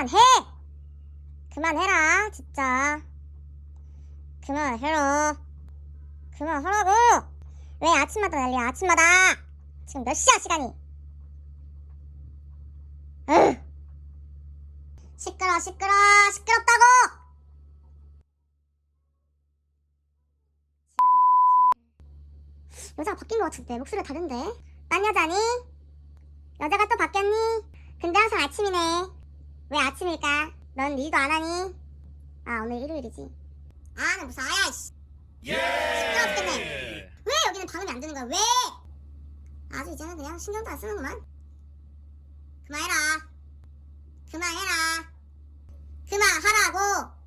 그만해! 그만해라 진짜. 그만해라. 그만하라고! 왜 아침마다 난리야 아침마다! 지금 몇 시야 시간이? 으! 시끄러 시끄럽다고! 여자가 바뀐 것 같은데 목소리가 다른데? 딴 여자니? 여자가 또 바뀌었니? 근데 항상 아침이네. 왜 아침일까? 넌 일도 안 하니? 아 오늘 일요일이지. 아 나 무슨 아야 이씨. 시끄러워 죽겠네. 왜 여기는 방음이 안 되는 거야 왜? 아주 이제는 그냥 신경도 안 쓰는구만. 그만해라. 그만해라. 그만하라고.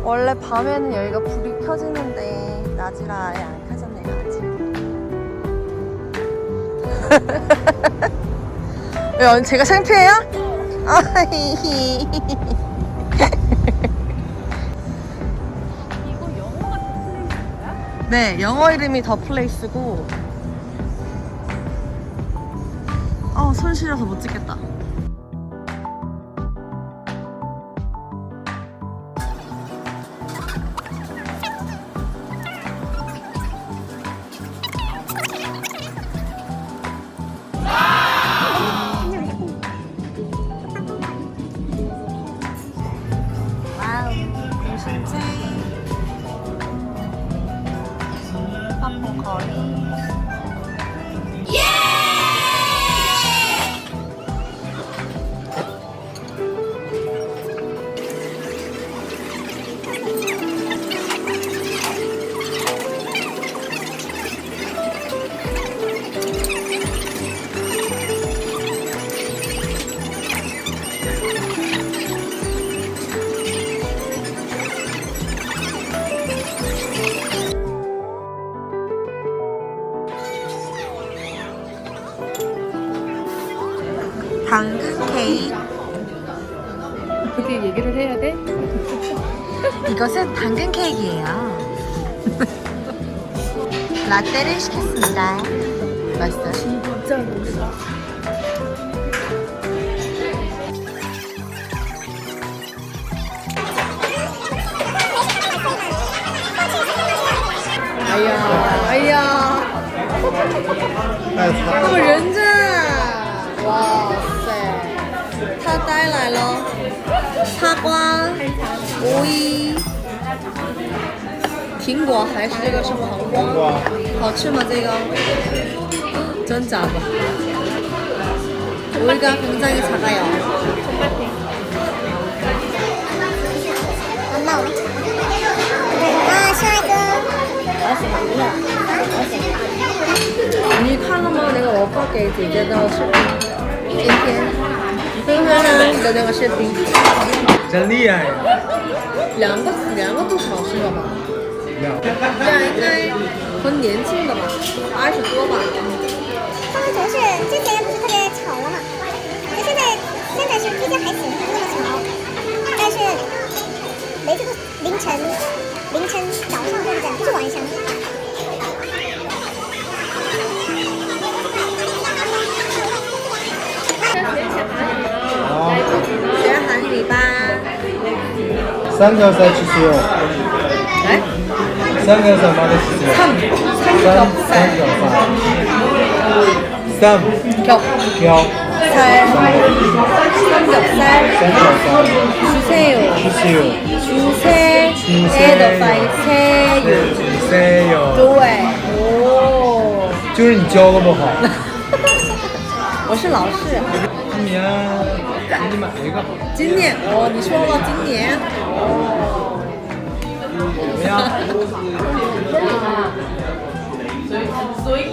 원래 밤에는 여기가 불이 켜지는데 낮이라 아예 안 켜졌네요 아직. 왜 제가 창피해요? 아이. 이거 영어가 더 플레이스인가요? 네, 영어 이름이 더 플레이스고. 손 시려서 못 찍겠다. 와우, 공신제 팝콘 거리. 당근 케이크. 그렇게 얘기를 해야 돼? 이것은 당근 케이크예요. 라떼를 시켰습니다. 맛있어요? 진짜 맛있어.哎呀，哎呀，他们人真，哇塞，他带来了擦瓜、오이、苹果还是这个是黄瓜？好吃吗？这个？真假的？오이가 굉장히 작아요. 엄마 오네. 아 시원하고. 你看了吗？那个我发给姐姐的视频，今天分开的那个视频，真厉害！两个都少是了吧？这样应该很年轻的吧，20多吧。他们同事之前不是特别吵了嘛？那现在是居家还行，不那么吵，但是每次都凌晨早上或者这样，就是晚上。学韩语吧。 삼겹살 주세요. 네? 삼겹살 받으시죠. 삼겹살. 삼겹살. 주세요. 주세요. 주세요. 对。哦。就是你教的不好。我是老师。今年给你买一个。今年哦，你说了今年。怎么样？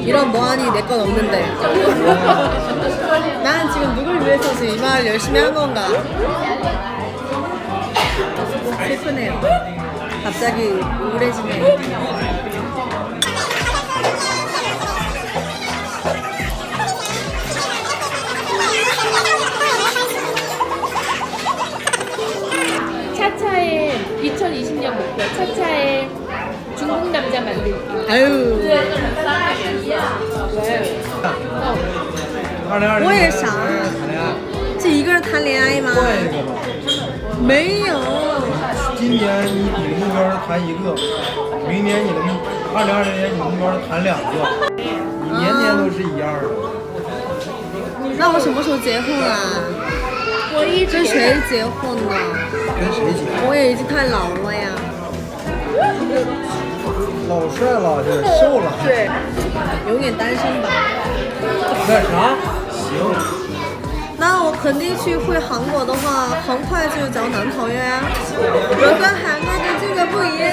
이런 뭐하니 내 건 없는데. 나는 지금 누굴 위해서 지금 이 말을 열심히 한 건가? 슬프네요. 갑자기 우울해지네. 차차의 중국 남자 만들기. 아유. 2020我也傻谈恋爱，这一个人谈恋爱吗？换一个吧。没有。今年你的目标是谈一个，明年你的2020年你的目标是谈2个，你年年都是一样的。那我什么时候结婚啊？我一直跟谁结婚呢？跟谁结？我也已经太老了呀。老帅了，就是瘦了。对，永远单身吧。干啥？行。那我肯定去会韩国的话，很快就找男朋友呀。我跟韩国的这个不一样，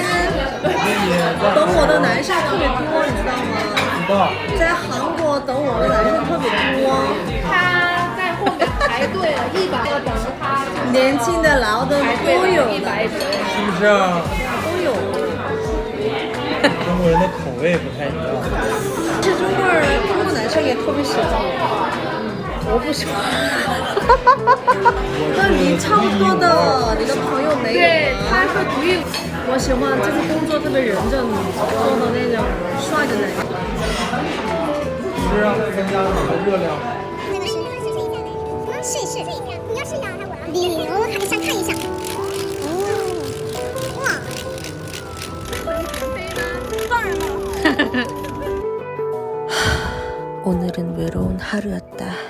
等我的男生特别多，你知道吗？知道。在韩国等我的男生特别多，他在后面排队了100个等着他，年轻的、老的都有的， 100个。是不是啊？都有。中国人的口味不太一样。这中国男生也特别喜欢我。我不喜欢。那你差不多的，你的朋友没有对，吗？他说独一。我喜欢就是工作特别认真做的那种帅的男人。是啊，增加你的热量。那个试一下，你要试一下，理由还得先看一下。哦，哇，오늘은 외로운 하루였다.